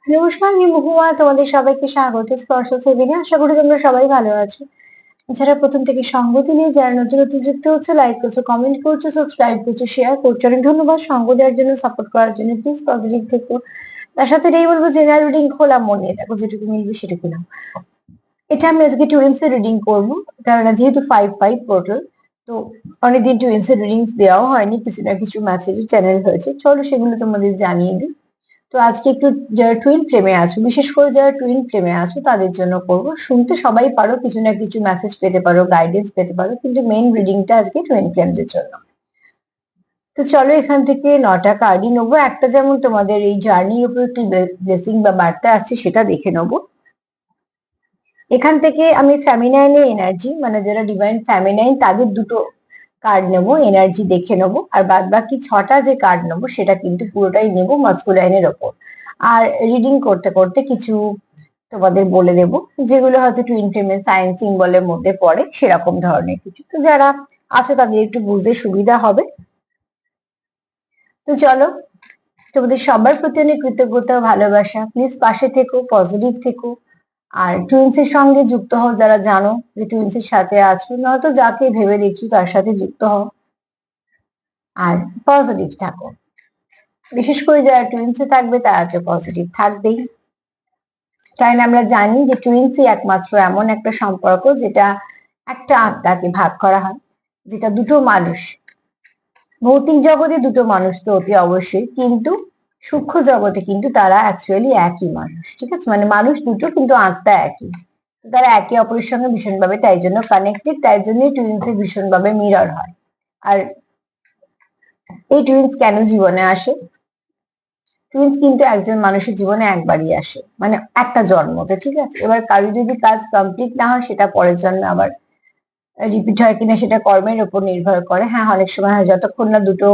নমস্কার, আমি মহুয়া। তোমাদের সবাইকে স্বাগত স্পর্শ সেভেনে। আশা করি তোমরা সবাই ভালো আছো। যারা প্রথম থেকে সঙ্গ দিলে, যারা নতুন নতুন যুক্ত হচ্ছে, লাইক করছো, কমেন্ট করছো, সাবস্ক্রাইব করছো, শেয়ার করছো, অনেক ধন্যবাদ সঙ্গ দেওয়ার জন্য, সাপোর্ট করার জন্য। প্লিজ পজিটিভ থেকো। তার সাথে এটাই বলবো, জেনারেল রিডিং খোলা মন নিয়ে দেখো, যেটুকু মিলবে সেটুকু নাও। এটা আমি আজকে টুইন্স এর রিডিং করবো, কারণ যেহেতু 5/5 পোর্টাল, তো অনেকদিন টুইন্স এর রিডিংস দেওয়াও হয়নি, কিছু না কিছু মেসেজ চ্যানেল হয়েছে, চলো সেগুলো তোমাদের জানিয়ে দিই। তো আজকে একটু যারা টুইন ফ্লেমে আছো, বিশেষ করে যারা টুইন ফ্লেমে আছো তাদের জন্য করব। শুনতে সবাই পারো, কিছু না কিছু মেসেজ পেতে পারো, গাইডেন্স পেতে পারো, কিন্তু মেইন রিডিংটা আজকে টুইন ফ্লেমদের জন্য। তো চলো এখান থেকে 9টা কার্ডই নেবো। একটা যেমন তোমাদের এই জার্নির উপর কি ব্লেসিং বা বার্তা আসছে সেটা দেখে নেবো। এখান থেকে আমি ফ্যামিনাইনের এনার্জি, মানে যারা ডিভাইন ফ্যামিনাইন, তাদের দুটো কার্ড নেবো, এনার্জি দেখে নেবো। আর বাদ বাকি 6টা যে কার্ড নেবো সেটা কিন্তু পুরোটাই নেবো মাস্কুলাইনের ওপর। আর রিডিং করতে করতে কিছু তোমাদের বলে দেবো, যেগুলো হয়তো টুইন ফ্লেমের সাইন সিম্বলের মধ্যে পড়ে, সেরকম ধরনের কিছু। তো যারা আছো তাদের একটু বুঝতে সুবিধা হবে। তো চলো, তোমাদের সবার প্রতি অনেক কৃতজ্ঞতা ও ভালোবাসা। প্লিজ পাশে থেকো, পজিটিভ থেকো। আর টুইন্স এর সঙ্গে যুক্ত হও যারা জানো যে টুইন্স এর সাথে আছো, নয়তো যাকে ভেবে দেখছো তার সাথে যুক্ত হও। আর পজিটিভ থাকো। বিশেষ করে যারা টুইন্স এ থাকবে তারা তো পজিটিভ থাকবেই। কারণ আমরা জানি যে টুইন্সই একমাত্র এমন একটা সম্পর্ক যেটা একটা আত্মাকে ভাগ করা হয়, যেটা দুটো মানুষ, ভৌতিক জগতে দুটো মানুষ তো অতি অবশ্যই, কিন্তু সূক্ষ্ম জগতে কিন্তু তারা অ্যাকচুয়ালি একই মানুষ। ঠিক আছে, মানে মানুষ দুটো কিন্তু আত্মা একই। তারা একে অপরের সঙ্গে ভীষণভাবে তাই জন্য কানেক্টেড, তাই জন্যই টুইন্স ভীষণভাবে মিরর হয়। আর এই টুইন্স কেন জীবনে আসে? টুইন্স কিন্তু একজন মানুষের জীবনে একবারই আসে, মানে একটা জন্মতে। ঠিক আছে, এবার কারো যদি কাজ কমপ্লিট না হয় সেটা পরের জন্মে আবার রিপিট হয় কিনা সেটা কর্মের উপর নির্ভর করে। হ্যাঁ, অনেক সময় হয়, যতক্ষণ না দুটো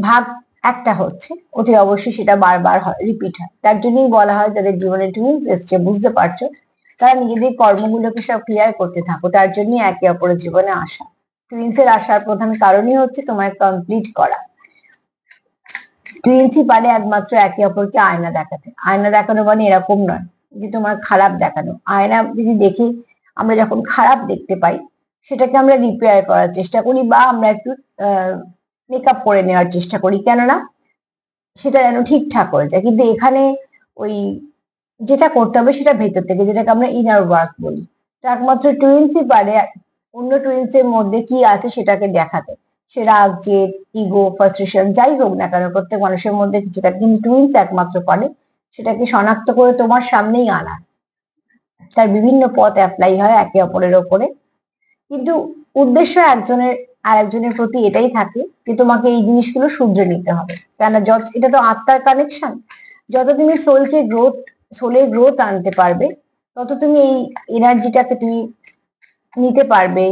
ভাগ একটা হচ্ছে, অতি অবশ্যই সেটা বারবার হয়, রিপিট হয়। তার জন্যই বলা হয় যাদের জীবনে টুইন্স এসছে, বুঝতে পারছো, তারা নিজেদের কর্মগুলোকে সব ক্লিয়ার করতে থাকো। তার জন্যই একে অপরের জীবনে আসা। টুইন্স এর আসার প্রধান কারণই হচ্ছে তোমায় কমপ্লিট করা। টুইন্সই পারে একমাত্র একে অপরকে আয়না দেখাতে। আয়না দেখানো মানে এরকম নয় যে তোমার খারাপ দেখানো। আয়না যদি দেখি, আমরা যখন খারাপ দেখতে পাই, সেটাকে আমরা রিপেয়ার করার চেষ্টা করি, বা আমরা একটু মেকআপ করে নেওয়ার চেষ্টা করি, কেননা সেটা যেন ঠিকঠাক হয়ে যায়। কিন্তু এখানে ওই যেটা করতে হবে সেটা ভেতর থেকে, যেটাকে আমরা ইনার ওয়ার্ক বলি। তো একমাত্র টুইন্সই পারে অন্য টুইন্স এর মধ্যে কি আছে সেটাকে দেখাতে। সে রাগ, জেদ, ইগো, ফ্রাস্ট্রেশন যাই হোক না কেন, প্রত্যেক মানুষের মধ্যে কিছু থাকে, কিন্তু টুইন্স একমাত্র পারে সেটাকে শনাক্ত করে তোমার সামনেই আনা। তার বিভিন্ন পথ অ্যাপ্লাই হয় একে অপরের ওপরে, কিন্তু উদ্দেশ্য একজনের আর একজনের প্রতি এটাই থাকে যে তোমাকে এই জিনিসগুলো শুধরে নিতে হবে। কেন, যত এটা তো আত্মার কানেকশন, যত তুমি সোলের গ্রোথ আনতে পারবে, তত তুমি এই এনার্জিটাকে তুমি নিতে পারবে।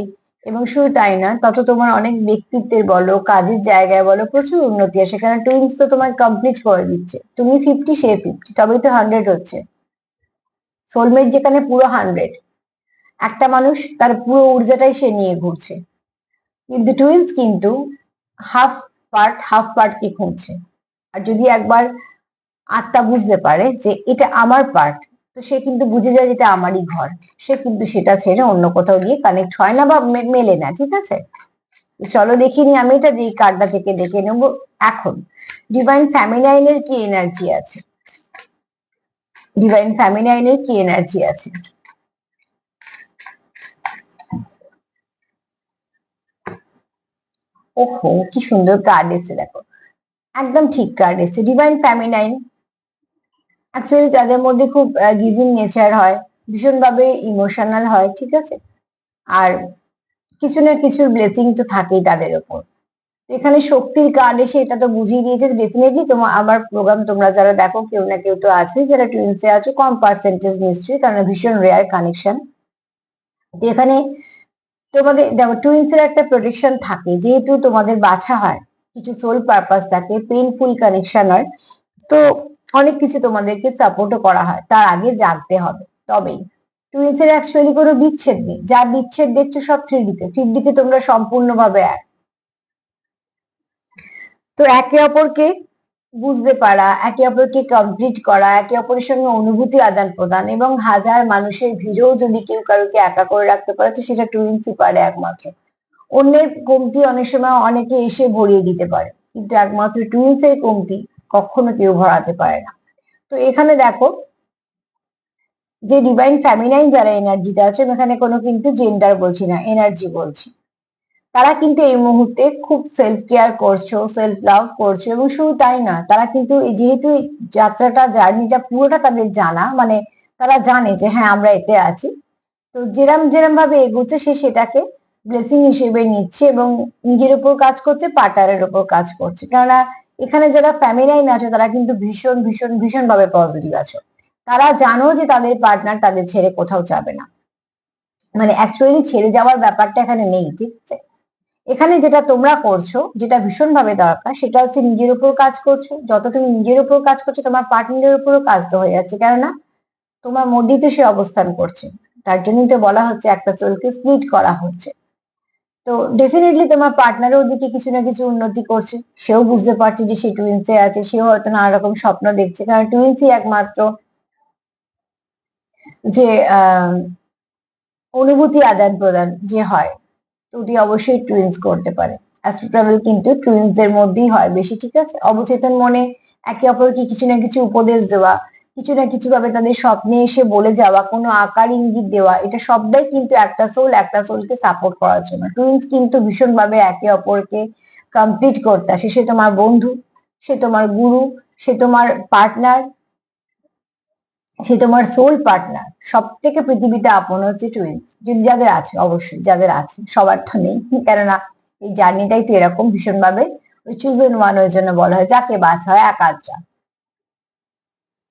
এবং শুধু তাই না, তত তোমার অনেক ব্যক্তিত্বের বলো, কাজের জায়গায় বলো, প্রচুর উন্নতি আসে। কারণ টুইন্স তো তোমার কমপ্লিট করে দিচ্ছে। তুমি 50, সে 50, তবেই তো 100 হচ্ছে। সোলমেট যেখানে পুরো 100, একটা মানুষ তার পুরো ঊর্জাটাই সে নিয়ে ঘুরছে, কিন্তু টুইন্স কিন্তু হাফ পার্ট কি খুঁজছে। আর যদি একবার আত্মা বুঝতে পারে যে এটা আমার পার্ট, তো সে কিন্তু বুঝে যায় যেটা আমারই ঘর। সে কিন্তু সেটা ছেড়ে অন্য কোথাও গিয়ে কানেক্ট হয় না, বা মেলে না। ঠিক আছে, চলো দেখিনি, আমি এটা যে কার্ডটা থেকে দেখে নেব। এখন ডিভাইন ফ্যামিনাইনের কি এনার্জি আছে, ডিভাইন ফ্যামিনাইনের কি এনার্জি আছে। ওহো, কি সুন্দর কার্ড এসে দেখো, একদম ঠিক কার্ড এসে। ডিভাইন ফ্যামিনাইন অ্যাকচুয়ালি তাদের মধ্যে খুব গিভিং নেচার হয়, ভীষণভাবে ইমোশনাল হয়। ঠিক আছে, আর কিছু না কিছুর ব্লেসিং তো থাকেই তাদের উপর। এখানে শক্তির কার্ড এসে এটা তো বুঝিয়ে দিয়েছে ডেফিনেটলি তোমার আমার প্রোগ্রাম তোমরা যারা দেখো, কেউ না কেউ তো আছে যারা টুইন্সে আছো, কম পার্সেন্টেজ নিশ্চয়ই, কারণ ভীষণ রেয়ার কানেকশন। তো এখানে তোমাদের দেখো, টুইন্সের একটা প্রোটেকশন থাকে, যেহেতু তোমাদের বাছা হয়, কিছু সোল পারপাস থাকে, পেইনফুল কানেকশন হয়, তো অনেক কিছু তোমাদেরকে সাপোর্টও করা হয়। তার আগে জাগতে হবে, তবেই। টুইন্সের অ্যাকচুয়ালি কোনো বিচ্ছেদ নেই, যা বিচ্ছেদ দেখছো সব 3D তে তোমরা সম্পূর্ণভাবে এক। তো একে অপরকে বুঝতে পারা, একে অপরকে কমপ্লিট করা, একে অপরের সঙ্গে অনুভূতি আদান প্রদান, এবং হাজার মানুষের ভিড়েও যদি কেউ কারোকে একা করে রাখতে পারে তো সেটা টুইন্সই পারে একমাত্র। অন্যের কমতি অনেক সময় অনেকে এসে ভরিয়ে দিতে পারে, কিন্তু একমাত্র টুইন্সের কমতি কখনো কেউ ভরাতে পারে না। তো এখানে দেখো, যে ডিভাইন ফ্যামিনাইন যারা এনার্জিতে আছে, এখানে কোনো কিন্তু জেন্ডার বলছি না, এনার্জি বলছি, তারা কিন্তু এই মুহূর্তে খুব সেলফ কেয়ার করছো, সেলফ লাভ করছো, এবং শুধু তাই না, তারা কিন্তু যেহেতু এই যাত্রাটা, জার্নিটা পুরোটা তাদের জানা, মানে তারা জানে যে হ্যাঁ আমরা এতে আছি, তো যেরম যেরম ভাবে এগোচ্ছে সে সেটাকে ব্লেসিং হিসেবে নিচ্ছে এবং নিজের উপর কাজ করছে, পার্টনারের উপর কাজ করছে। কেননা এখানে যারা ফ্যামিলাইন আছে তারা কিন্তু ভীষণ ভীষণ ভীষণ ভাবে পজিটিভ আছে। তারা জানো যে তাদের পার্টনার তাদের ছেড়ে কোথাও যাবে না, মানে অ্যাকচুয়ালি ছেড়ে যাওয়ার ব্যাপারটা এখানে নেই, ঠিক আছে। এখানে যেটা তোমরা করছো, যেটা ভীষণ ভাবে দরকার, সেটা হচ্ছে নিজের উপর কাজ করছো। যত তুমি নিজের উপর কাজ করছো, তোমার পার্টনারের উপরও কাজ তো হয়ে যাচ্ছে, কেননা তোমার মধ্যেই তো সে অবস্থান করছে। তার জন্যই তো বলা হচ্ছে একটা সোলকে স্প্লিট করা হচ্ছে। তো ডেফিনেটলি তোমার পার্টনারও ওদিকে কিছু না কিছু উন্নতি করছে, সেও বুঝতে পারছে যে সে টুইন্সে আছে, সেও হয়তো নানা রকম স্বপ্ন দেখছে, কারণ টুইন্সই একমাত্র যে অনুভূতি আদান প্রদান যে হয়, যদি অবশ্যই টুইন্স করতে পারে। অ্যাস্ট্রো ট্রাভেল কিন্তু টুইন্সদের মধ্যেই হয় বেশি, ঠিক আছে। অবচেতন মনে একে অপরকে কিছু না কিছু উপদেশ দেওয়া, কিছু না কিছু ভাবে তাদের স্বপ্নে এসে বলে যাওয়া, কোনো আকার ইঙ্গিত দেওয়া, এটা সবটাই কিন্তু একটা সোল একটা সোলকে সাপোর্ট করার জন্য। টুইন্স কিন্তু ভীষণ ভাবে একে অপরকে কমপ্লিট করতে আসে। সে তোমার বন্ধু, সে তোমার গুরু, সে তোমার পার্টনার, সে তোমার সোল পার্টনার। সব থেকে পৃথিবীতে আপন হচ্ছে টুইন্স, যদি যাদের আছে, অবশ্যই যাদের আছে, সবার তো নেই, কেননা এই জার্নিটাই তো এরকম ভীষণ ভাবে ওই চুজেন ওয়ান, ওই জন্য বলা হয় যাকে বাছা হয় একাধরা।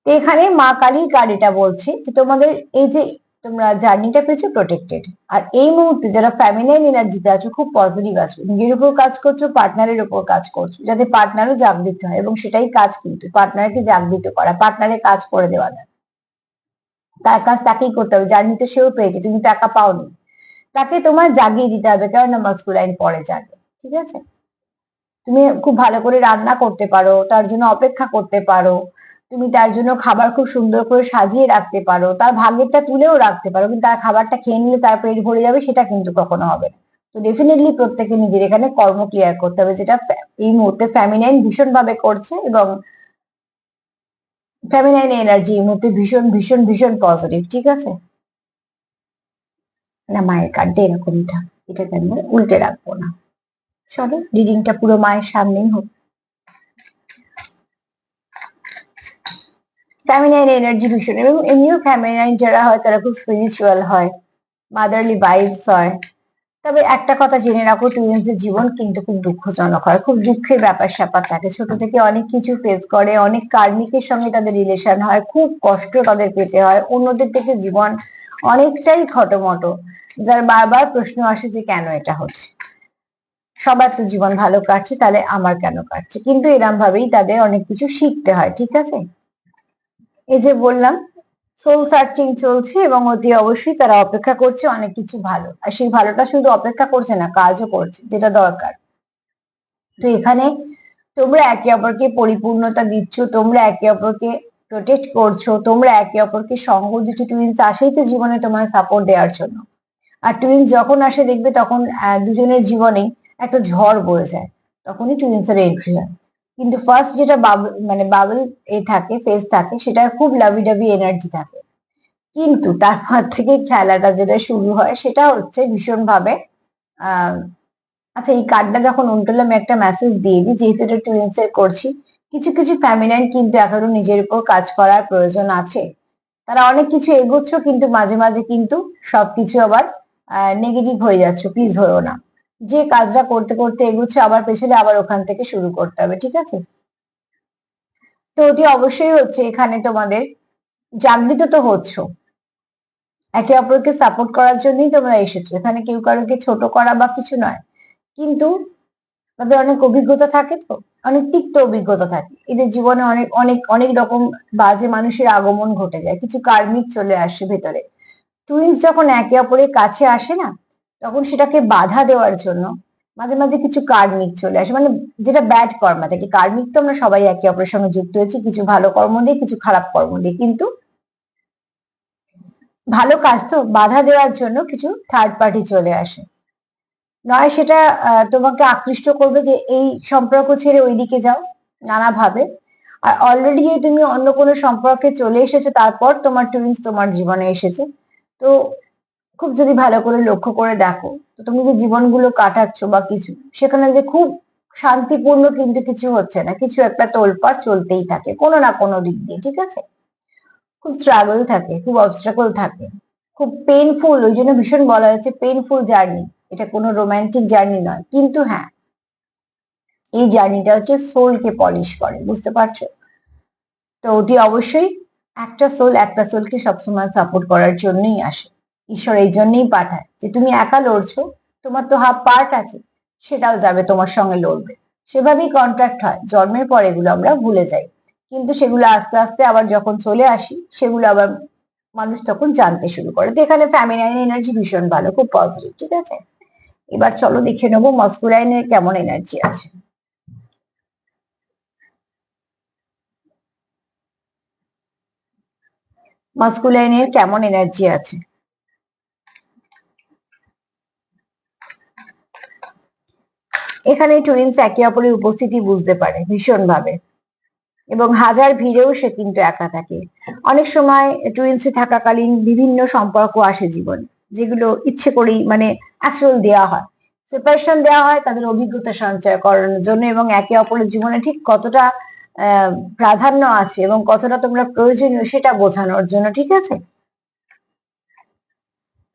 তো এখানে মা কালী কার্ড এটা বলছে যে তোমাদের এই যে তোমরা জার্নিটা পেয়েছো প্রোটেক্টেড। আর এই মুহূর্তে যারা ফ্যামিলিয়ান এনার্জিতে আছো, খুব পজিটিভ আছো, নিজের উপর কাজ করছো, পার্টনারের উপর কাজ করছো, যাতে পার্টনারও জাগৃত হয়, এবং সেটাই কাজ, কিন্তু পার্টনারকে জাগৃত করা, পার্টনারের কাজ করে দেওয়া না, তার কাজ তাকেই করতে হবে। জার্নিতে সেও পেয়েছে, তুমি তো একা পাওনি, তাকে তোমার জাগিয়ে দিতে হবে, কেননা মাস্কুলাইন পরে জাগে, ঠিক আছে। তুমি খুব ভালো করে রান্না করতে পারো, তার জন্য অপেক্ষা করতে পারো, তুমি তার জন্য খাবার খুব সুন্দর করে সাজিয়ে রাখতে পারো, তার ভাগ্যেরটা তুলেও রাখতে পারো, কিন্তু তার খাবারটা খেয়ে নিলে তার পেট ভরে যাবে, সেটা কিন্তু কখনো হবে না। তো ডেফিনেটলি প্রত্যেকে নিজের এখানে কর্ম ক্লিয়ার করতে হবে, যেটা এই মুহূর্তে ফ্যামিনাইন ভীষণ ভাবে করছে, এবং ফ্যামিনাইন এনার্জি এই মুহূর্তে ভীষণ ভীষণ ভীষণ পজিটিভ, ঠিক আছে। না, মায়ের কার্ডটা এরকমই থাক, এটাকে আমি উল্টে রাখবো না। চলো রিডিংটা পুরো মায়ের সামনেই হোক। ফ্যামিনাইন এনার্জি ভীষণ, এবং এমনিও ফ্যামিনাইন যারা হয় তারা খুব স্পিরিচুয়াল হয়, মাদারলি ভাইবস হয়। তবে একটা কথা জেনে রাখো, টুইন্সদের জীবন কিন্তু খুব দুঃখজনক হয়, খুব দুঃখের ব্যাপার স্যাপার থাকে, ছোট থেকে অনেক কিছু ফেস করে, অনেক কার্মিকের সঙ্গে তাদের রিলেশন হয়, খুব কষ্ট তাদের পেতে হয়, অন্যদের থেকে জীবন অনেকটাই খটোমটো, যার বারবার প্রশ্ন আসে যে কেন এটা হচ্ছে। সবার তো জীবন ভালো কাটছে, তাহলে আমার কেন কাটছে, কিন্তু এরম ভাবেই তাদের অনেক কিছু শিখতে হয়, ঠিক আছে। এই যে বললাম, সোল সার্চিং চলছে, এবং অতি অবশ্যই তারা অপেক্ষা করছে অনেক কিছু ভালো, আর সেই ভালোটা শুধু অপেক্ষা করছে না, কাজও করছে, যেটা দরকার। তো এখানে তোমরা একে অপরকে পরিপূর্ণতা দিচ্ছ, তোমরা একে অপরকে প্রোটেক্ট করছো, তোমরা একে অপরকে সঙ্গ দিচ্ছ। টুইন্স আসেই তো জীবনে তোমার সাপোর্ট দেওয়ার জন্য, আর টুইন্স যখন আসে দেখবে তখন দুজনের জীবনেই একটা ঝড় বয়ে যায়, তখনই টুইন্স এর এন্ট্রি হয়। কিন্তু ফার্স্ট যেটা বাবল, মানে বাবল এ থাকে, ফেজ থাকে, সেটা খুব লাভি ডাভি এনার্জি থাকে, কিন্তু তারপর থেকে খেলাটা যেটা শুরু হয় সেটা হচ্ছে ভীষণ ভাবে আহ আচ্ছা, এই কার্ডটা যখন উল্টোলে আমি একটা মেসেজ দিয়ে দিই, যেহেতু এটা টুইন্স এর করছি, কিছু কিছু ফ্যামিলাইন কিন্তু এখনো নিজের উপর কাজ করার প্রয়োজন আছে। তারা অনেক কিছু এগোচ্ছ, কিন্তু মাঝে মাঝে কিন্তু সবকিছু আবার নেগেটিভ হয়ে যাচ্ছে, প্লিজ হয়েও না। যে কাজটা করতে করতে এগোচ্ছে, আবার পেছনে আবার ওখান থেকে শুরু করতে হবে, ঠিক আছে। তো অতি অবশ্যই হচ্ছে এখানে তোমাদের জাগৃত তো হচ্ছ, একে অপরকে সাপোর্ট করার জন্যই তোমরা এসেছো, এখানে কেউ কারোকে ছোট করা বা কিছু নয়, কিন্তু তাদের অনেক অভিজ্ঞতা থাকে, তো অনেক তিক্ত অভিজ্ঞতা থাকে, এদের জীবনে অনেক অনেক অনেক রকম বাজে মানুষের আগমন ঘটে যায়, কিছু কার্মিক চলে আসে ভেতরে। টুইন্স যখন একে অপরের কাছে আসে না, তখন সেটাকে বাধা দেওয়ার জন্য মাঝে মাঝে কিছু কার্মিক চলে আসে, মানে যেটা ব্যাড কর্মা থাকে। কার্মিক তো আমরা সবাই একে অপরের সঙ্গে যুক্ত হয়েছি, কিছু ভালো কর্ম দিয়ে কিছু খারাপ কর্ম দিয়ে, কিন্তু ভালো কাজ তো বাধা দেওয়ার জন্য কিছু থার্ড পার্টি চলে আসে। নয় সেটা তোমাকে আকৃষ্ট করবে যে এই সম্পর্ক ছেড়ে ওইদিকে যাও নানাভাবে। আর অলরেডি যদি তুমি অন্য কোনো সম্পর্কে চলে এসেছো, তারপর তোমার টুইন্স তোমার জীবনে এসেছে, তো খুব যদি ভালো করে লক্ষ্য করে দেখো, তো তুমি যে জীবনগুলো কাটাচ্ছ বা কিছু, সেখানে যে খুব শান্তিপূর্ণ কিন্তু কিছু হচ্ছে না, কিছু একটা তোলপাড় চলতেই থাকে কোনো না কোনো দিক দিয়ে, ঠিক আছে? খুব স্ট্রাগল থাকে, খুব অবস্ট্রাগল থাকে, খুব পেইনফুল, ওই জন্য ভীষণ বলা হয়েছে পেইনফুল জার্নি। এটা কোনো রোমান্টিক জার্নি নয়, কিন্তু হ্যাঁ, এই জার্নিটা হচ্ছে সোলকে পলিশ করে, বুঝতে পারছো? তো অতি অবশ্যই একটা সোল একটা সোলকে সবসময় সাপোর্ট করার জন্যই আসে। ঈশ্বর এই জন্যই পাঠায় যে তুমি একা লড়ছো, তোমার তো হাফ পার্ট আছে, সেটাও যাবে তোমার সঙ্গে লড়বে। সেভাবেই কন্ট্রাক্ট হয়, জন্মের পর এগুলো আমরা ভুলে যাই, কিন্তু সেগুলো আস্তে আস্তে আবার যখন চলে আসি, সেগুলো আবার মানুষ তখন জানতে শুরু করে। তো এখানে ফ্যামিনাইন এনার্জি ভীষণ ভালো, খুব পজিটিভ, ঠিক আছে? এবার চলো দেখে নেবো মাস্কুলাইনের কেমন এনার্জি আছে। মাস্কুলাইনের কেমন এনার্জি আছে। এখানে টুইন্স একে অপরের উপস্থিতি বুঝতে পারে ভীষণ ভাবে, এবং হাজার ভিড়েও সে কিন্তু একা থাকে। অনেক সময় টুইন্সে থাকাকালীন বিভিন্ন সম্পর্ক আসে জীবনে, যেগুলো ইচ্ছে করেই মানে অ্যাকচুয়াল দেওয়া হয়, সেপারেশন দেওয়া হয় তাদের অভিজ্ঞতা সঞ্চয় করানোর জন্য, এবং একে অপরের জীবনে ঠিক কতটা প্রাধান্য আছে এবং কতটা তোমরা প্রয়োজনীয় সেটা বোঝানোর জন্য, ঠিক আছে?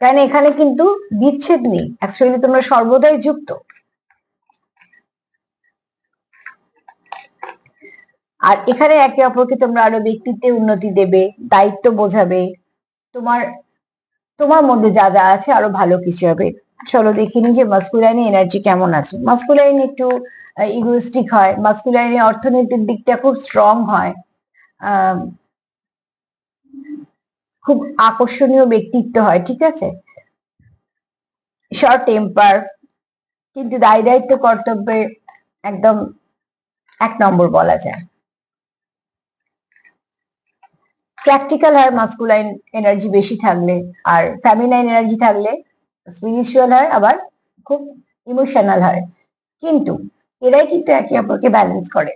কারণ এখানে কিন্তু বিচ্ছেদ নেই, অ্যাকচুয়ালি তোমরা সর্বদাই যুক্ত। আর এখানে একে অপরকে তোমরা আরো ব্যক্তিত্বে উন্নতি দেবে, দায়িত্ব বোঝাবে, তোমার তোমার মধ্যে যা যা আছে আরো ভালো কিছু হবে। চলো দেখিনি যে মাস্কুলাইন এনার্জি কেমন আছে। মাস্কুলাইন একটু ইগোইস্টিক হয়, মাস্কুলাইন অর্থনৈতিক দিকটা খুব স্ট্রং হয়, আহ খুব আকর্ষণীয় ব্যক্তিত্ব হয়, ঠিক আছে? শর্ট টেম্পার, কিন্তু দায় দায়িত্ব কর্তব্যে একদম এক নম্বর বলা যায়। প্র্যাকটিক্যাল হয় মাস্কুলাইন এনার্জি বেশি থাকলে, আর ফ্যামিনাইন এনার্জি থাকলে স্পিরিচুয়াল হয়, আবার খুব ইমোশনাল হয়। কিন্তু এরাই কিন্তু একে অপরকে ব্যালেন্স করে।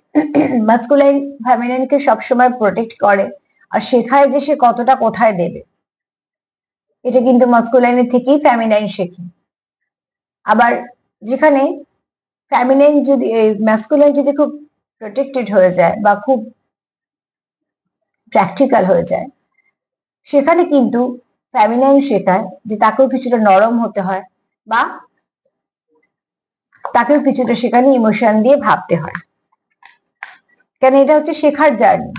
মাস্কুলাইন ফ্যামিনাইনকে সবসময় প্রোটেক্ট করে আর শেখায় যে সে কতটা কোথায় দেবে। এটা কিন্তু মাস্কুলাইনের থেকেই ফ্যামিনাইন শেখে। আবার যেখানে ফ্যামিনাইন যদি ম্যাস্কুলাইন যদি খুব প্রোটেক্টেড হয়ে যায় বা খুব প্র্যাকটিক্যাল হয়ে যায়, সেখানে কিন্তু ফ্যামিনাইন শেখায় যে তাকেও কিছুটা নরম হতে হয়, বা তাকেও কিছুটা সেখানে ইমোশন দিয়ে ভাবতে হয়। কেন এটা হচ্ছে শেখার জার্নি,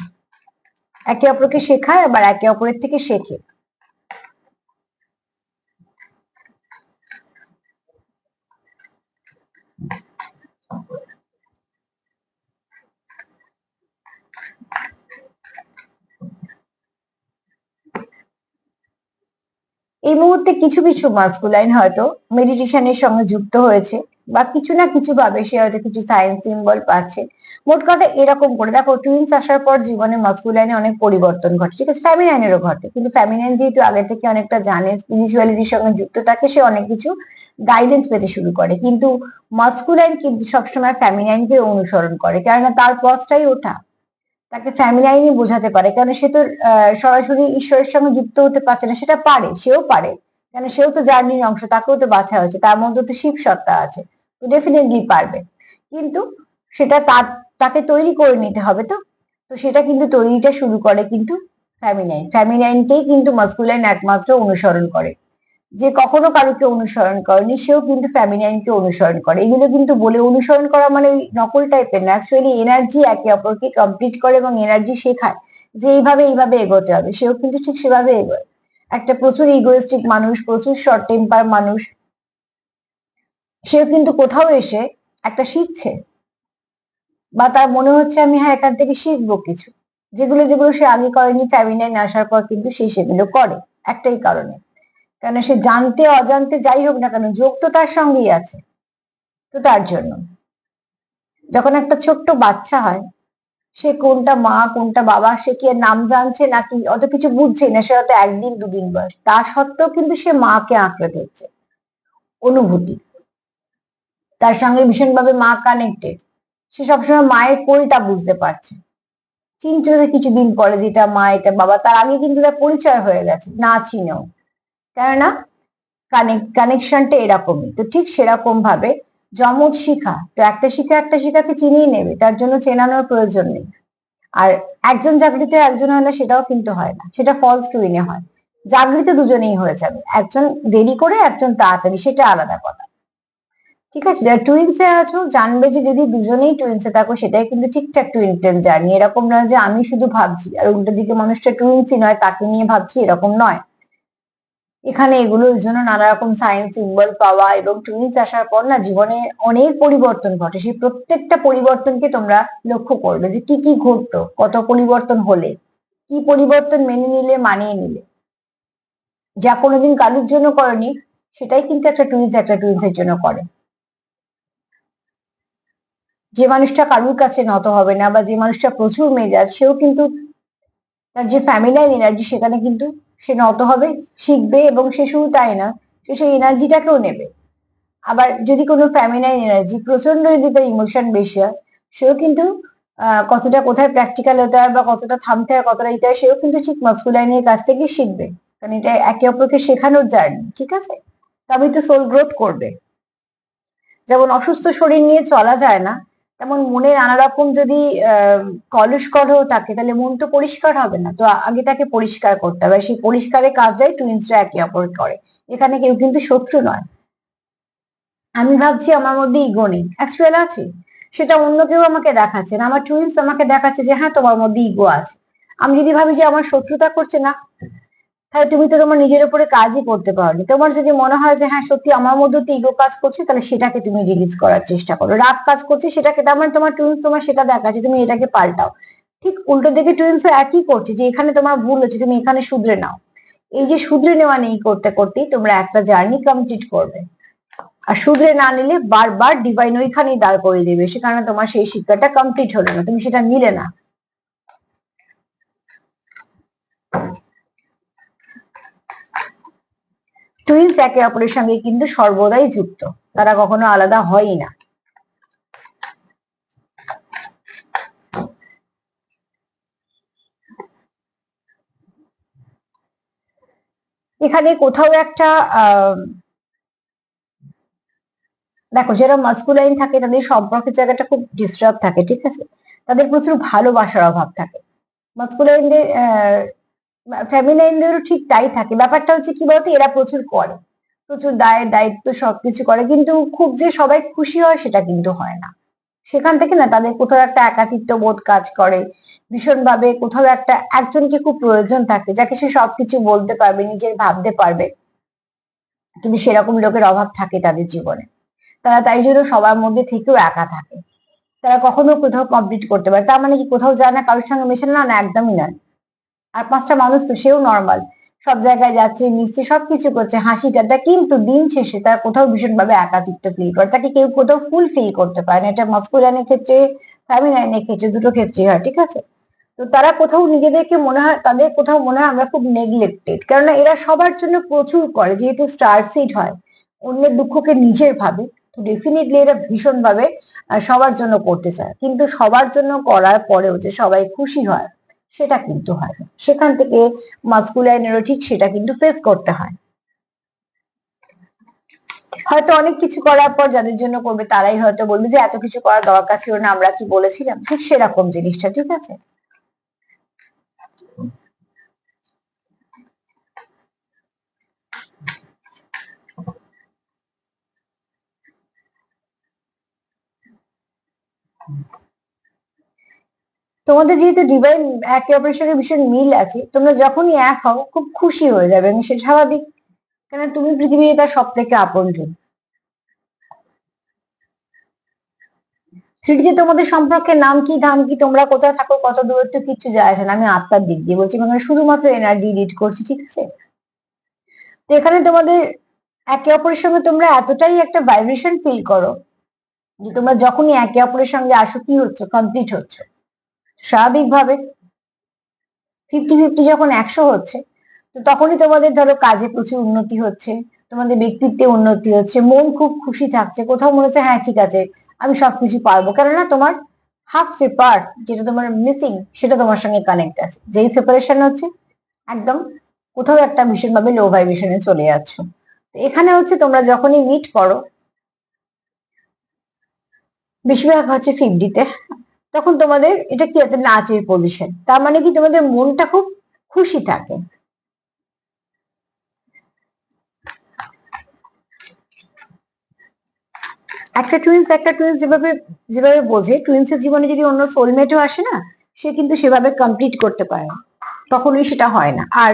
একে অপরকে শেখায় আবার একে অপরের থেকে শেখে। এই মুহূর্তে কিছু কিছু মাস্কুলাইন হয়তো মেডিটেশনের সঙ্গে যুক্ত হয়েছে, বা কিছু না কিছু ভাবে সে হয়তো কিছু সাইন সিম্বল পাচ্ছে। মোট কথা এরকম করে দেখো, টুইন্স আসার পর জীবনে মাস্কুলাইনে অনেক পরিবর্তন ঘটে, ঠিক আছে? ফ্যামিনাইনেরও ঘটে, কিন্তু ফ্যামিনাইন যেহেতু আগে থেকে অনেকটা জানে, স্পিরিচুয়ালিটির সঙ্গে যুক্ত থাকে, সে অনেক কিছু গাইডেন্স পেতে শুরু করে। কিন্তু মাস্কুলাইন কিন্তু সবসময় ফ্যামিনাইনকে অনুসরণ করে, কেননা তার পথটাই ওঠা, তাকে ফ্যামিলাইনই বোঝাতে পারে, কারণ সে তো সরাসরি ঈশ্বরের সঙ্গে যুক্ত হতে পারছে না, সেটা পারে, সেও পারে, কারণ সেও তো জার্নির অংশ, তাকেও তো বাছা হয়েছে, তার মধ্যে তো শিব সত্তা আছে, তো ডেফিনেটলি পারবে। কিন্তু সেটা তাকে তৈরি করে নিতে হবে, তো তো সেটা কিন্তু তৈরিটা শুরু করে কিন্তু ফ্যামিলাইনকেই কিন্তু মাস্কুলাইন একমাত্র অনুসরণ করে। যে কখনো কারুকে অনুসরণ করেনি সেও কিন্তু ফ্যামিনাইনকে অনুসরণ করে। এগুলো কিন্তু বলে অনুসরণ করা মানে ওই নকল টাইপের না, অ্যাকচুয়ালি এনার্জি একে অপরকে কমপ্লিট করে এবং এনার্জি শেখায় যে এইভাবে এইভাবে এগোতে হবে, সেও কিন্তু ঠিক সেভাবে এগোয়। একটা প্রচুর ইগোয়েস্টিক মানুষ, প্রচুর শর্ট টেম্পার মানুষ, সেও কিন্তু কোথাও এসে একটা শিখছে, বা তার মনে হচ্ছে আমি হ্যাঁ এখান থেকে শিখবো কিছু, যেগুলো যেগুলো সে আগে করেনি, ফ্যামিনাইন আসার পর কিন্তু সে সেগুলো করে, একটাই কারণে, কেন সে জানতে অজান্তে যাই হোক না কেন যোগ তো তার সঙ্গেই আছে। তো তো তার জন্য যখন একটা ছোট্ট বাচ্চা হয়, সে কোনটা মা কোনটা বাবা সে কি এর নাম জানছে নাকি অত কিছু বুঝছে না, সে হয়তো একদিন দুদিন বয়স, তা সত্ত্বেও কিন্তু সে মাকে আঁকড়ে ধরছে। অনুভূতি, তার সঙ্গে ভীষণভাবে মা কানেক্টেড, সে সবসময় মায়ের কোলটা বুঝতে পারছে। চিনতে কিছুদিন পরে যেটা মা এটা বাবা, তার আগে কিন্তু তার পরিচয় হয়ে গেছে না চিনেও, কেননা কানেকশনটা এরকমই। তো ঠিক সেরকম ভাবে যমজ শিখা, তো একটা শিখা একটা শিখাকে চিনিয়ে নেবে, তার জন্য চেনানোর প্রয়োজন নেই। আর একজন জাগৃত একজন হয় না সেটাও কিন্তু হয় না, সেটা ফলস টুইনে হয়। জাগৃত দুজনেই হয়ে যাবে, একজন দেরি করে একজন তাড়াতাড়ি, সেটা আলাদা কথা। ঠিক আছে, যারা টুইন্সে আছো জানবে যে যদি দুজনেই টুইন্সে থাকো সেটাই কিন্তু ঠিকঠাক টুইন ফ্লেম জার্নি। এরকম নয় যে আমি শুধু ভাবছি আর উল্টো দিকে মানুষটা টুইন্সই নয় তাকে নিয়ে ভাবছি, এরকম নয়। এখানে এগুলোর জন্য নানা রকম সায়েন্স সিম্বল পাওয়া এবং টুইন্স আসার পর না জীবনে অনেক পরিবর্তন ঘটে। সেই প্রত্যেকটা পরিবর্তনকে তোমরা লক্ষ্য করবে যে কি কি ঘটতো, কত পরিবর্তন হলে, কি পরিবর্তন মেনে নিলে, মানিয়ে নিলে। যা কোনোদিন কারোর জন্য করনি সেটাই কিন্তু একটা টুইন্সের জন্য করে। যে মানুষটা কারুর কাছে নত হবে না বা যে মানুষটা প্রচুর মেজাজ, সেও কিন্তু তার যে ফ্যামিলিয়ার এনার্জি সেখানে কিন্তু সে নত হবে, শিখবে, এবং সে শুধু তাই না, সে সেই এনার্জিটাকেও নেবে। আবার যদি কোনো ফ্যামিলিয়ার এনার্জি প্রচন্ড, যদি তার ইমোশন বেশি হয়, সেও কিন্তু কতটা কোথায় প্র্যাকটিক্যাল হতে হয় বা কতটা থামতে হয় কতটা দিতে হয়, সেও কিন্তু ঠিক মাস্কুলাইনের কাছ থেকে শিখবে। কারণ এটা একে অপরকে শেখানোর জার্নি, ঠিক আছে? তবেই তো সোল গ্রোথ করবে। যেমন অসুস্থ শরীর নিয়ে চলা যায় না, তেমন মনে নানা রকম যদি কলুষ কলহ থাকে তাহলে মন তো পরিষ্কার হবে না। তো আগে তাকে পরিষ্কার করতে হবে, সেই পরিষ্কারের কাজটাই টুইন্সরা একে অপর করে। এখানে কেউ কিন্তু শত্রু নয়। আমি ভাবছি আমার মধ্যে ইগো নেই, অ্যাকচুয়াল আছে, সেটা অন্য কেউ আমাকে দেখাচ্ছে না, আমার টুইন্স আমাকে দেখাচ্ছে যে হ্যাঁ তোমার মধ্যে ইগো আছে। আমি যদি ভাবি যে আমার শত্রুতা করছে না, তাহলে তুমি তো তোমার নিজের উপরে কাজই করতে পারোনি। তোমার যদি মনে হয় যে হ্যাঁ সত্যি আমার মধ্যে তো ইগো কাজ করছে, তাহলে সেটাকে তুমি রিলিজ করার চেষ্টা করো। রাগ কাজ করছে সেটাকে, তার মানে তোমার টুইন্স তোমার সেটা দেখাচ্ছে, তুমি এটাকে পাল্টাও। ঠিক উল্টো দিকে টুইন্স একই করছে, যে এখানে তোমার ভুল হচ্ছে তুমি এখানে শুধরে নাও। এই যে শুধরে নেওয়া নেই করতে করতেই তোমরা একটা জার্নি কমপ্লিট করবে। আর শুধরে না নিলে বারবার ডিভাইন ওইখানেই দাঁড় করে দেবে, সেখানে তোমার সেই শিক্ষাটা কমপ্লিট হলো না, তুমি সেটা নিলে না। টুইন্স একে অপরের সঙ্গে কিন্তু সর্বদাই যুক্ত, তারা কখনো আলাদা হয়ই না। এখানে কোথাও একটা দেখো, যারা মাস্কুলাইন থাকে তাদের সম্পর্কের জায়গাটা খুব ডিস্টার্ব থাকে, ঠিক আছে? তাদের প্রচুর ভালোবাসার অভাব থাকে। মাস্কুলাইনদের ফেমিনাইনদেরও ঠিক তাই থাকে। ব্যাপারটা হচ্ছে কি বলতো, এরা প্রচুর করে, প্রচুর দায়িত্ব সবকিছু করে, কিন্তু খুব যে সবাই খুশি হয় সেটা কিন্তু হয় না। সেখান থেকে না তাদের কোথাও একটা একাকিত্ব বোধ কাজ করে, ভীষণ ভাবে কোথাও একটা একজনকে খুব প্রয়োজন থাকে যাকে সে সবকিছু বলতে পারবে, নিজের ভাবতে পারবে, কিন্তু সেরকম লোকের অভাব থাকে তাদের জীবনে। তারা তাই জন্য সবার মধ্যে থেকেও একা থাকে, তারা কখনো কোথাও কমপ্লিট করতে পারে। তার মানে কি কোথাও যায় না, কারোর সঙ্গে মেশে না, না একদমই নয়। আর পাঁচটা মানুষ তো সেও নর্মাল, সব জায়গায় যাচ্ছে মিশছে সবকিছু করছে হাসি ঠাট্টা, কিন্তু দিন শেষে তার কোথাও ভীষণ ভাবে একাকিত্ব ফিল করে, তাকে কেউ কোথাও ফুল ফিল করতে পারে না। এটা মাস্কুলাইনের ক্ষেত্রে, ফেমিনাইনের ক্ষেত্রে, দুটো ক্ষেত্রেই হয়, ঠিক আছে? তো তারা কোথাও নিজেদেরকে মনে হয়, তাদের কোথাও মনে হয় আমরা খুব নেগলেক্টেড, কেননা এরা সবার জন্য প্রচুর করে, যেহেতু স্টার সিড হয়, অন্যের দুঃখকে নিজের ভাবে। তো ডেফিনেটলি এরা ভীষণ ভাবে সবার জন্য করতে চায়, কিন্তু সবার জন্য করার পরেও যে সবাই খুশি হয় সেটা কিন্তু হয় না। সেখান থেকে মাস্কুলাইনেরও ঠিক সেটা কিন্তু ফেস করতে হয়। হয়তো অনেক কিছু করার পর যাদের জন্য করবে তারাই হয়তো বলবে যে এত কিছু করার দরকার ছিল না, আমরা কি বলেছিলাম, ঠিক সেরকম জিনিসটা, ঠিক আছে? তোমাদের যেহেতু ডিভাইন একে অপরের সঙ্গে ভীষণ মিল আছে, তোমরা যখনই এক হও খুব খুশি হয়ে যাবে, এবং সেটা স্বাভাবিক, কেন তুমি পৃথিবীর তার সব থেকে আপনজন। থ্রিডিতে তোমাদের সম্পর্কের নাম কি ধাম কি, তোমরা কোথায় থাকো কত দূরত্ব কিচ্ছু যায় আসে না, আমি আত্মার দিক দিয়ে বলছি, মানে শুধুমাত্র এনার্জি রিড করছি, ঠিক আছে? তো এখানে তোমাদের একে অপরের সঙ্গে তোমরা এতটাই একটা ভাইব্রেশন ফিল করো যে তোমরা যখনই একে অপরের সঙ্গে আসো কি হচ্ছে, কমপ্লিট হচ্ছে স্বাভাবিকভাবে। 50-50 যখন 100 হচ্ছে, তো তখনই তোমাদের ধরো কাজে প্রচুর উন্নতি হচ্ছে, তোমাদের ব্যক্তিত্বে উন্নতি হচ্ছে, মন খুব খুশি থাকছে, কোথাও মনে হচ্ছে হ্যাঁ ঠিক আছে আমি সবকিছু পারবো, কেননা তোমার হাফ যে পার্ট যেটা তোমার মিসিং সেটা তোমার সঙ্গে কানেক্ট আছে। যেই সেপারেশন হচ্ছে একদম কোথাও একটা ভীষণভাবে লো ভাইব্রেশনে চলে যাচ্ছ। তো এখানে হচ্ছে তোমরা যখনই মিট করো, বেশিরভাগ হচ্ছে 50-তে, তখন তোমাদের এটা কি আছে, নাচের পজিশন, তার মানে কি তোমাদের মনটা খুব খুশি থাকে। একটা টুইন্স যেভাবে যেভাবে বোঝে, টুইন্সের জীবনে যদি অন্য সোলমেটও আসে না, সে কিন্তু সেভাবে কমপ্লিট করতে পারে না, কখনোই সেটা হয় না। আর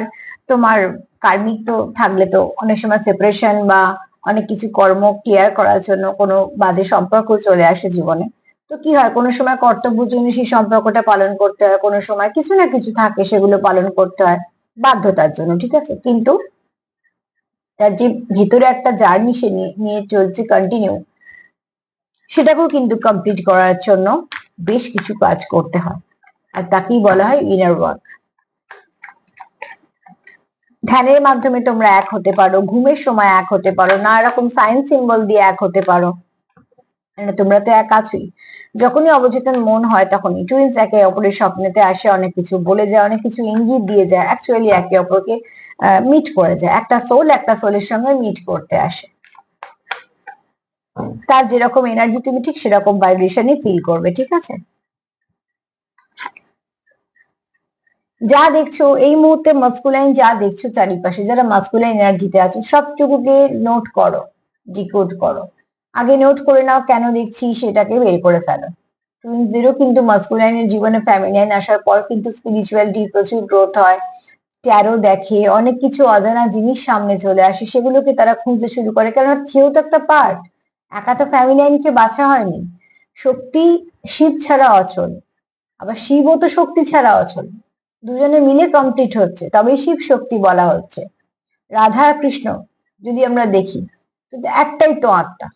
তোমার কার্মিক তো থাকলে তো অনেক সময় সেপারেশন বা অনেক কিছু কর্ম ক্লিয়ার করার জন্য কোনো বাজে সম্পর্ক চলে আসে জীবনে। তো কি হয়, কোনো সময় কর্তব্যের জন্য সেই সম্পর্কটা পালন করতে হয়, কোনো সময় কিছু না কিছু থাকে সেগুলো পালন করতে হয় বাধ্যতার জন্য, ঠিক আছে। কিন্তু তার যে ভিতরে একটা জার্নি সে নিয়ে চলছে কন্টিনিউ, সেটাকেও কিন্তু কমপ্লিট করার জন্য বেশ কিছু কাজ করতে হয়, আর তাকেই বলা হয় ইনার ওয়ার্ক। ধ্যানের মাধ্যমে তোমরা এক হতে পারো, ঘুমের সময় এক হতে পারো, নানা রকম সাইন সিম্বল দিয়ে এক হতে পারো, মানে তোমরা তো এক আছোই। যখনই অবচেতন মন হয় তখনই টুইন্স একে অপরের স্বপ্নেতে আসে, অনেক কিছু বলে যায়, অনেক কিছু ইঙ্গিত দিয়ে যায়, অ্যাকচুয়ালি একে অপরকে মিট করে যায়, একটা সোল একটা সোলের সঙ্গে মিট করতে আসে। তার যেরকম এনার্জি তুমি ঠিক সেরকম ভাইব্রেশনই ফিল করবে, ঠিক আছে। যা দেখছো এই মুহূর্তে মাস্কুলাইন, যা দেখছো চারিপাশে, যারা মাস্কুলাইন এনার্জিতে আছো সবটুকুকে নোট করো, ডিকোড করো, আগে নোট করে নাও কেন দেখছি সেটাকে বের করে ফেলো। টুইনসদেরও কিন্তু মাস্কুলাইনের জীবনে ফ্যামিলিয়ান আসার পর কিন্তু স্পিরিচুয়ালিটি প্রচুর গ্রোথ হয়, ট্যারো দেখে, অনেক কিছু অজানা জিনিস সামনে চলে আসে, সেগুলোকে তারা খুঁজতে শুরু করে, কেননা সেও তো একটা পার্ট, একা তো ফ্যামিলিয়ানকে বাঁচা হয়নি। শক্তি শিব ছাড়া অচল, আবার শিবও তো শক্তি ছাড়া অচল, দুজনে মিলে কমপ্লিট হচ্ছে, তবেই শিব শক্তি বলা হচ্ছে। রাধা আর কৃষ্ণ যদি আমরা দেখি, তো একটাই তো আত্মা,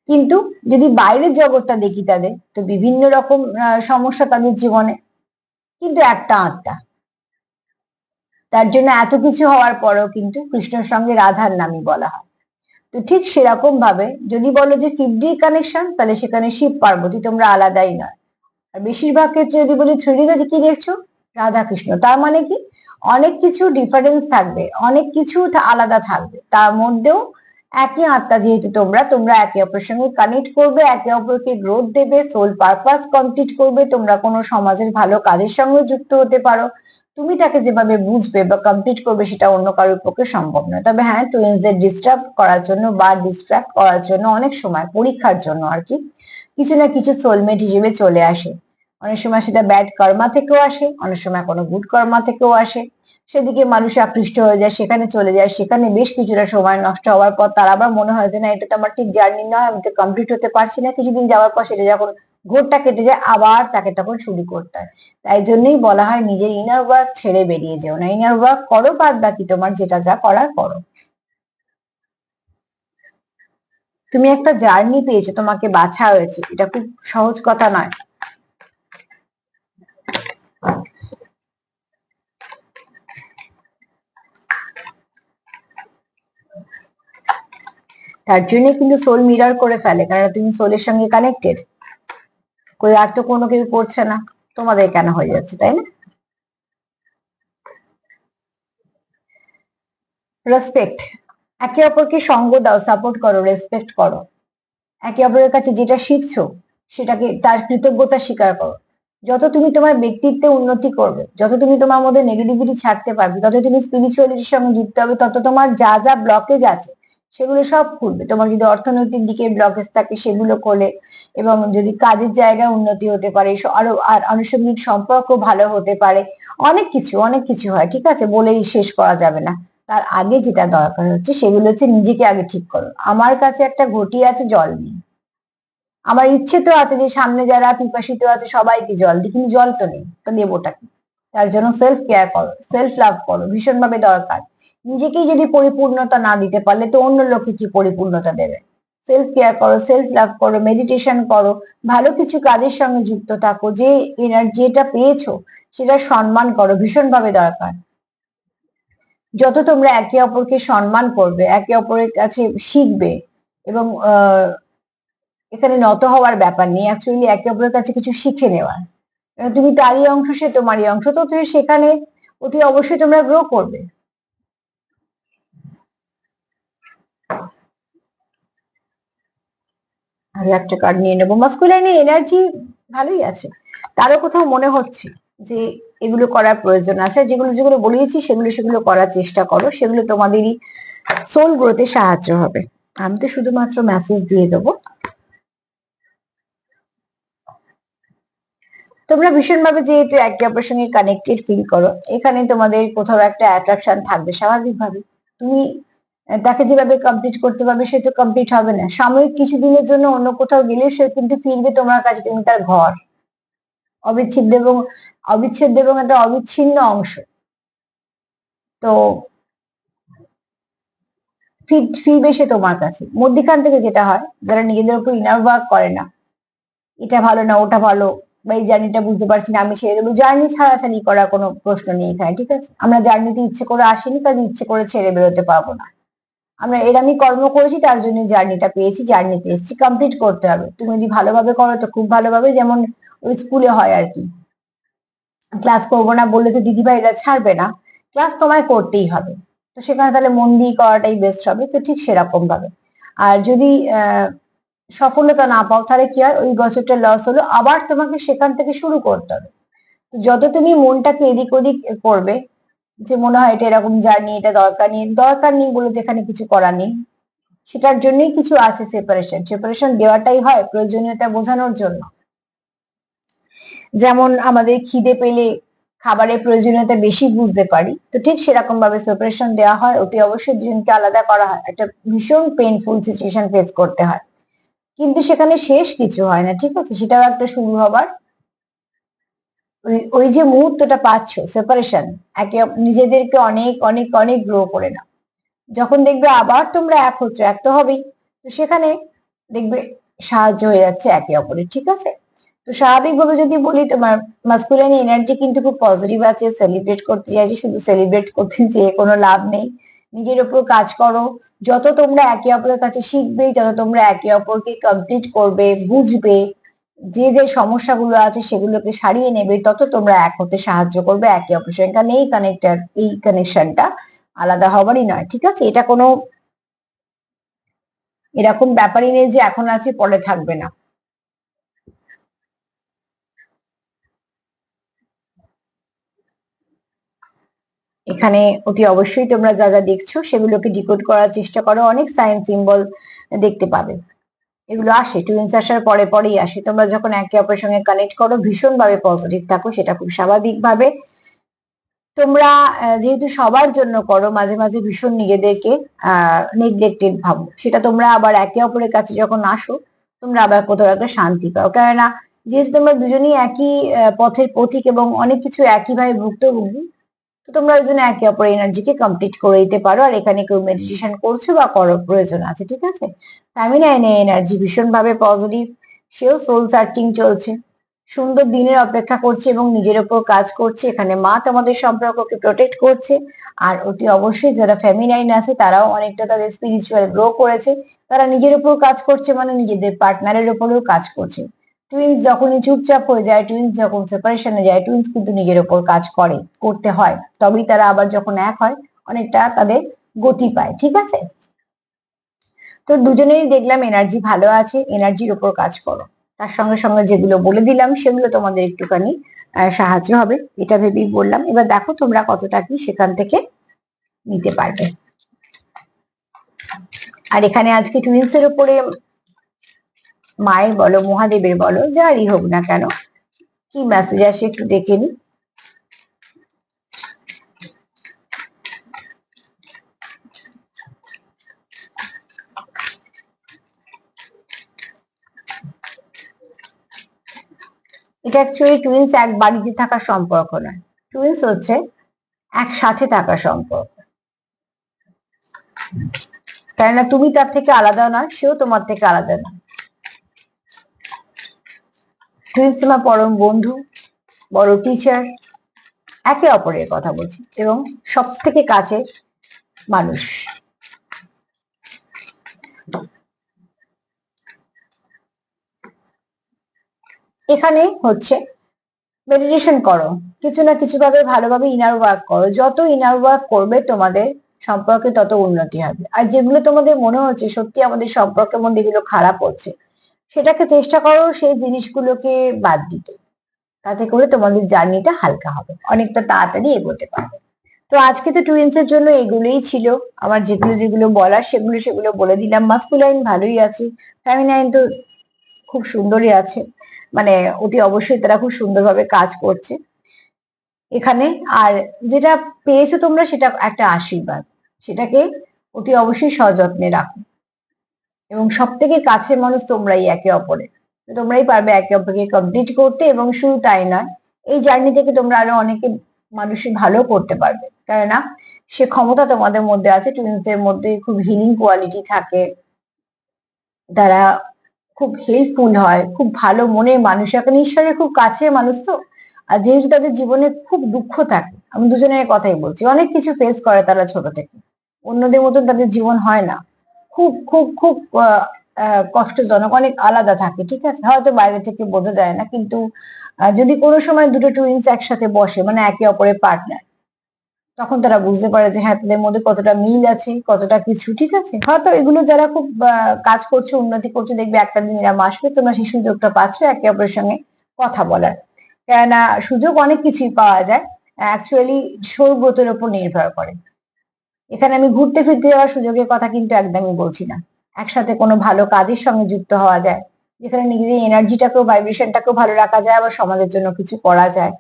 কিন্তু যদি বাইরের জগৎটা দেখি তাদের, তো বিভিন্ন রকম সমস্যা তাদের জীবনে, কিন্তু একটা আত্মা। তার জন্য এত কিছু হওয়ার পরেও কিন্তু কৃষ্ণের সঙ্গে রাধার নামই বলা হয়। তো ঠিক সেরকম ভাবে যদি বলো যে 5D কানেকশন, তাহলে সেখানে শিব পার্বতী তোমরা আলাদাই নয়। আর বেশিরভাগ ক্ষেত্রে যদি বলি 3D তে কি দেখছো, রাধা কৃষ্ণ, তার মানে কি অনেক কিছু ডিফারেন্স থাকবে, অনেক কিছু আলাদা থাকবে, তার মধ্যেও একই আত্মা যেহেতু তোমরা, তোমরা একে অপরের সঙ্গে কানেক্ট করবে, একে অপরকে গ্রোথ দেবে, সোল পারপাস কমপ্লিট করবে, তোমরা কোনো সমাজের ভালো কাজের সঙ্গে যুক্ত হতে পারো। তুমি তাকে যেভাবে বুঝবে বা কমপ্লিট করবে সেটা অন্য কারোর পক্ষে সম্ভব নয়। তবে হ্যাঁ, টুইনসদের ডিস্টার্ব করার জন্য বা ডিস্ট্রাক্ট করার জন্য অনেক সময় পরীক্ষার জন্য আর কি কিছু না কিছু সোলমেট হিসেবে চলে আসে। অনেক সময় সেটা ব্যাড কর্মা থেকেও আসে, অনেক সময় কোনো গুড কর্মা থেকেও আসে, সেদিকে মানুষ আকৃষ্ট হয়ে যায়, সেখানে চলে যায়, সেখানে বেশ কিছুটা সময় নষ্ট হওয়ার পর তার আবার মনে হয় যে না এটা তো আমার ঠিক জার্নি নয়, আমি তো কমপ্লিট হতে পারছি না, কিছুদিন যাওয়ার পর সেটা যখন ঘোরটা কেটে যায় আবার তাকে তখন শুরু করতে হয়। তাই জন্যই বলা হয় নিজের ইনার ওয়ার্ক ছেড়ে বেরিয়ে যেও না, ইনার ওয়ার্ক করো, বাদ বাকি তোমার যেটা যা করার করো। তুমি একটা জার্নি পেয়েছো, তোমাকে বাছা হয়েছে, এটা খুব সহজ কথা নয়। তার জন্য কিন্তু সোল মিরর করে ফেলে, কারণ তুমি সোলের সঙ্গে কানেক্টেড, কই আর তো কোনো কেউ করছে না, তোমাদের কেন হয়ে যাচ্ছে, তাই না। রেসপেক্ট, একে অপরকে সঙ্গ দাও, সাপোর্ট করো, রেসপেক্ট করো, একে অপরের কাছে যেটা শিখছো সেটাকে তার কৃতজ্ঞতা স্বীকার করো। যত তুমি তোমার ব্যক্তিত্বে উন্নতি করবে, যত তুমি তোমার মধ্যে নেগেটিভিটি ছাড়তে পারবে, তত তুমি স্পিরিচুয়ালিটির সঙ্গে যুক্ত হবে, তত তোমার যা যা ব্লকেজ আছে সেগুলো সব খুলবে। তোমার যদি অর্থনৈতিক দিকে ব্লকেজ থাকে সেগুলো খোলে, এবং যদি কাজের জায়গায় উন্নতি হতে পারে, আরো আর আনুষঙ্গিক সম্পর্ক ভালো হতে পারে, অনেক কিছু অনেক কিছু হয়, ঠিক আছে, বলেই শেষ করা যাবে না। তার আগে যেটা দরকার হচ্ছে সেগুলো হচ্ছে নিজেকে আগে ঠিক করো। আমার কাছে একটা ঘটি আছে, জল নেই, আমার ইচ্ছে তো আছে যে সামনে যারা পিপাসিত আছে সবাইকে জল দিই, কিন্তু জল তো নেই, তো দেবোটা কি। তার জন্য সেলফ কেয়ার করো, সেলফ লাভ করো, ভীষণ ভাবে দরকার। নিজেকেই যদি পরিপূর্ণতা না দিতে পারলে তো অন্য লোকে কি পরিপূর্ণতা দেবে। সেলফ কেয়ার করো, সেলফ লাভ করো, মেডিটেশন করো, ভালো কিছু কাজের সঙ্গে যুক্ত থাকো, যে এনার্জিটা পেয়েছো সেটা সম্মান করো, ভীষণভাবে দরকার। যত তোমরা একে অপরকে সম্মান করবে, একে অপরের কাছে শিখবে, এবং এখানে নত হওয়ার ব্যাপার নেই, অ্যাকচুয়ালি একে অপরের কাছে কিছু শিখে নেওয়ার, তুমি তারই অংশ, সে তোমারই অংশ, তো তুমি সেখানে অতি অবশ্যই তোমরা গ্রো করবে। আর একটা কার্ড নিয়ে নেবো। মাস্কুলাইন এনার্জি ভালোই আছে, তারও কোথাও মনে হচ্ছে যে এগুলো করার প্রয়োজন আছে। যেগুলো যেগুলো বলিয়েছি সেগুলো সেগুলো করার চেষ্টা করো, সেগুলো তোমাদেরই সোল গ্রোথে সাহায্য হবে। আমি তো শুধুমাত্র মেসেজ দিয়ে দেবো। তোমরা ভীষণভাবে যেহেতু একে অপরের সঙ্গে কানেক্টেড ফিল করো, এখানে তোমাদের কোথাও একটা অ্যাট্রাকশন থাকবে স্বাভাবিকভাবে। তুমি তাকে যেভাবে কমপ্লিট করতে পারবে সে তো কমপ্লিট হবে না, সাময়িক কিছুদিনের জন্য অন্য কোথাও গেলে সে কিন্তু ফিরবে তোমার কাছে, তুমি তার ঘর, অবিচ্ছেদ্য এবং একটা অবিচ্ছিন্ন অংশ। তো ফিরবে সে তোমার কাছে। মধ্যিখান থেকে যেটা হয়, যারা নিজেদের উপর ইনার ওয়ার্ক করে না, এটা ভালো না ওটা ভালো, বা এই জার্নিটা বুঝতে পারছি না আমি ছেড়ে দেবো, জার্নি ছাড়াছাড়ি করার কোনো প্রশ্ন নেই এখানে, ঠিক আছে? আমরা জার্নিতে ইচ্ছে করে আসিনি, কাজে ইচ্ছে করে ছেড়ে বেরোতে পারবো না। আমরা এর আমি কর্ম করেছি, তার জন্য জার্নিটা পেয়েছি, জার্নিতে এসেছি, কমপ্লিট করতে হবে। তুমি যদি ভালোভাবে করো তো খুব ভালোভাবে, যেমন ওই স্কুলে হয় আর কি, ক্লাস করবো না বললে তো দিদিভাইরা ছাড়বে না, ক্লাস তোমায় করতেই হবে। তো সেখানে তাহলে মন দিয়ে করাটাই বেস্ট হবে। তো ঠিক সেরকম ভাবে, আর যদি সফলতা না পাও তাহলে কি হয়, ওই বছরটা লস হলো, আবার তোমাকে সেখান থেকে শুরু করতে হবে। তো যত তুমি মনটাকে এদিক ওদিক করবে, যে মনে হয় এটা এরকম জার্নি, এটা দরকার নেই, দরকার নেই বলে যেখানে কিছু করার নেই, সেটার জন্যই কিছু আছে সেপারেশন। সেপারেশন দেওয়াটাই হয় প্রয়োজনীয়তা বোঝানোর জন্য। যেমন আমাদের খিদে পেলে খাবারের প্রয়োজনীয়তা বেশি বুঝতে পারি, তো ঠিক সেরকম ভাবে সেপারেশন দেওয়া হয়, অতি অবশ্যই দুজনকে আলাদা করা হয়, একটা ভীষণ পেইনফুল সিচুয়েশন ফেস করতে হয়, কিন্তু সেখানে শেষ কিছু হয় না, ঠিক আছে? সেটাও একটা শুরু হবার, ওই ওই যে মুহূর্তটা পাচ্ছ সেপারেশন, নিজেদেরকে অনেক অনেক অনেক গ্রো করে নাও। যখন দেখবে আবার তোমরা এক হচ্ছ, এক তো হবেই, তো সেখানে দেখবে সাহায্য হয়ে যাচ্ছে একে অপরের, ঠিক আছে? তো স্বাভাবিকভাবে যদি বলি, তোমার মাস্কুলাইন এনার্জি কিন্তু খুব পজিটিভ আছে, সেলিব্রেট করতে চাইছি, শুধু সেলিব্রেট করতে চেয়ে কোনো লাভ নেই। নিজের উপর কাজ করো, যত তোমরা একে অপরের কাছে শিখবে, যত তোমরা একে অপরকে কমপ্লিট করবে, বুঝবে, যে যে সমস্যাগুলো আছে সেগুলোকে সারিয়ে নেবে, তত তোমরা এক হতে সাহায্য করবে একে অপরের সঙ্গে। কারণ এই কানেকশনটা আলাদা হবারই নয়, ঠিক আছে? এটা কোনো এরকম ব্যাপারই নেই যে এখন আছে পরে থাকবে না। এখানে অতি অবশ্যই তোমরা যা যা দেখছো সেগুলোকে ডিকোড করার চেষ্টা করো, অনেক সাইন সিম্বল দেখতে পাবে, এগুলো আসে, টুইন্স আসার পরে পরেই আসে। তোমরা যখন একে অপরের সঙ্গে কানেক্ট করো, ভীষণ ভাবে পজিটিভ থাকো, সেটা খুব স্বাভাবিক ভাবে। তোমরা যেহেতু সবার জন্য করো, মাঝে মাঝে ভীষণ নিজেদেরকে নেগলেক্টেড ভাবো, সেটা তোমরা আবার একে অপরের কাছে যখন আসো, তোমরা আবার কোথাও একটা শান্তি পাও, কেননা যেহেতু তোমরা দুজনেই একই পথের পথিক এবং অনেক কিছু একইভাবে ভুক্তভোগী, তো তোমরা ওই জন্য একে অপরের এনার্জিকে কমপ্লিট করে দিতে পারো। আর এখানে কেউ মেডিটেশন করছো বা করো, প্রয়োজন আছে, ঠিক আছে? ফ্যামিনাইন এনার্জি ভীষণ ভাবে পজিটিভ, সেও সোল সার্চিং চলছে, সুন্দর দিনের অপেক্ষা করছে এবং নিজের ওপর কাজ করছে। এখানে মা তোমাদের সম্পর্ককে প্রোটেক্ট করছে। আর অতি অবশ্যই যারা ফেমিনাইন আছে তারাও অনেকটা তাদের স্পিরিচুয়াল গ্রো করেছে, তারা নিজের উপর কাজ করছে, মানে নিজেদের পার্টনারের উপরেও কাজ করছে। টুইন্স যখনই চুপচাপ হয়ে যায়, টুইন্স যখন সেপারেশনে যায়, টুইন্স কিন্তু নিজের ওপর কাজ করতে হয়, তবেই তারা আবার যখন এক হয় অনেকটা তাদের গতি পায়, ঠিক আছে? তো দুজনেরই দেখলাম এনার্জি ভালো আছে, এনার্জির উপর কাজ করো। তার সঙ্গে সঙ্গে যেগুলো বলে দিলাম সেগুলো তোমাদের একটুখানি সাহায্য হবে, এটা ভেবেই বললাম। এবার দেখো তোমরা কতটা কি সেখান থেকে নিতে পারবে। আর এখানে আজকে টুইন্স এর উপরে মায়ের বলো, মহাদেবের বলো, যারই হোক না কেন, কি মেসেজ আসে একটু দেখে নি। এটা অ্যাকচুয়ালি টুইন্স এক বাড়িতে থাকার সম্পর্ক নয়, টুইন্স হচ্ছে একসাথে থাকার সম্পর্ক। কেননা তুমি তার থেকে আলাদা না, সেও তোমার থেকে আলাদা না। টুইন্স তোমার পরম বন্ধু, বড় টিচার, একে অপরের কথা বলছি, এবং সব থেকে কাছের মানুষ। এখানে হচ্ছে মেডিটেশন করো, কিছু না কিছু ভাবে ভালোভাবে ইনার ওয়ার্ক করো। যত ইনার ওয়ার্ক করবে তোমাদের সম্পর্কে তত উন্নতি হবে। আর যেগুলো তোমাদের মনে হচ্ছে সত্যি আমাদের সম্পর্কের মধ্যে এগুলো খারাপ হচ্ছে, সেটাকে চেষ্টা করো সেই জিনিসগুলোকে বাদ দিতে। তাতে করে তোমাদের জার্নিটা হালকা হবে, অনেকটা তাড়াতাড়ি এগোতে পারবে। তো আজকে তো টুইন্স এর জন্য এগুলোই ছিল আমার, যেগুলো যেগুলো বলার সেগুলো বলে দিলাম। মাস্কুলাইন ভালোই আছে, ফেমিনাইন তো খুব সুন্দরই আছে, মানে অতি অবশ্যই তারা খুব সুন্দরভাবে কাজ করছে এখানে। আর যেটা পেয়েছো তোমরা সেটা একটা আশীর্বাদ, সেটাকে অতি অবশ্যই সযত্নে রাখো। এবং সব থেকে কাছের মানুষ তোমরাই একে অপরের, তোমরাই পারবে একে অপরকে কমপ্লিট করতে। এবং শুধু তাই নয়, এই জার্নি থেকে তোমরা আরো অনেকে মানুষের ভালো করতে পারবে, কেননা সে ক্ষমতা তোমাদের মধ্যে আছে। টুইন্সদের মধ্যে খুব হিলিং কোয়ালিটি থাকে, তারা খুব হেল্পফুল হয়, খুব ভালো মনের মানুষ, এখন ঈশ্বরের খুব কাছে মানুষ তো। আর যেহেতু তাদের জীবনে খুব দুঃখ থাকে, আমি দুজনের কথাই বলছি, অনেক কিছু ফেস করে তারা ছোট থেকে, অন্যদের মতন তাদের জীবন হয় না, খুব খুব খুব কষ্টজনক, অনেক আলাদা থাকে, ঠিক আছে, হয়তো বাইরে থেকে বোঝা যায় না, কিন্তু যদি কোনো সময় দুটো টুইন্স একসাথে বসে, মানে একে অপরের পার্টনার, তখন তারা বুঝতে পারে যে হ্যাঁ তাদের মধ্যে কতটা মিল আছে, কতটা কিছু, ঠিক আছে। হয়তো এগুলো যারা খুব কাজ করছে, উন্নতি করছে, দেখবে একটা দিন এরা আসবে, তোমরা সেই সুযোগটা পাচ্ছ একে অপরের সঙ্গে কথা বলার। কেননা সুযোগ অনেক কিছুই পাওয়া যায়, অ্যাকচুয়ালি সৌগতের উপর নির্ভর করে। এখানে আমি ঘুরতে ফিরতে যাওয়ার সুযোগের কথা কিন্তু একদমই বলছি না। একসাথে কোনো ভালো কাজের সঙ্গে যুক্ত হওয়া যায়, যেখানে নিজেদের এনার্জিটাকেও, ভাইব্রেশনটাকেও ভালো রাখা যায়, আবার সমাজের জন্য কিছু করা যায়,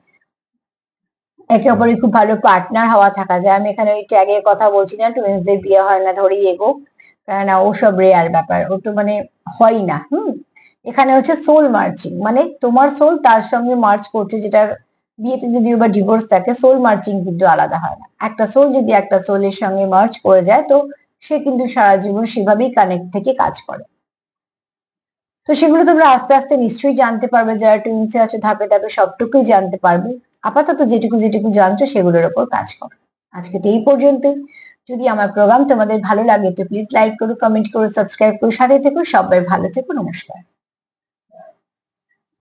একে অপরের খুব ভালো পার্টনার হওয়া থাকা যায়। আমি এখানে ওই ট্যাগের কথা বলছি না, টুইন্সদের বিয়ে হয় না ধরেই এগো, কেননা ওসব রেয়ার ব্যাপার, ওটা মানে হয় না। এখানে হচ্ছে সোল মার্চিং, মানে তোমার সোল তার সঙ্গে মার্চ করছে, যেটা বিয়েতে যদিও বা ডিভোর্স থাকে, সোল মার্চিং কিন্তু আলাদা হয় না। একটা সোল যদি একটা সোলের সঙ্গে মার্চ করে যায়, তো সে কিন্তু সারা জীবন সেভাবেই কানেক্ট থেকে কাজ করে। তো সেগুলো তোমরা আস্তে আস্তে নিশ্চয়ই জানতে পারবে, যারা টুইন্সে আছো ধাপে ধাপে সবটুকুই জানতে পারবে। আপাতত যেটুকু যেটুকু জানছো সেগুলোর উপর কাজ করো। আজকে তো এই পর্যন্তই। যদি আমার প্রোগ্রাম তোমাদের ভালো লাগে তো প্লিজ লাইক করো, কমেন্ট করো, সাবস্ক্রাইব করো, সাথে থেকো। সবাই ভালো থেকো, নমস্কার।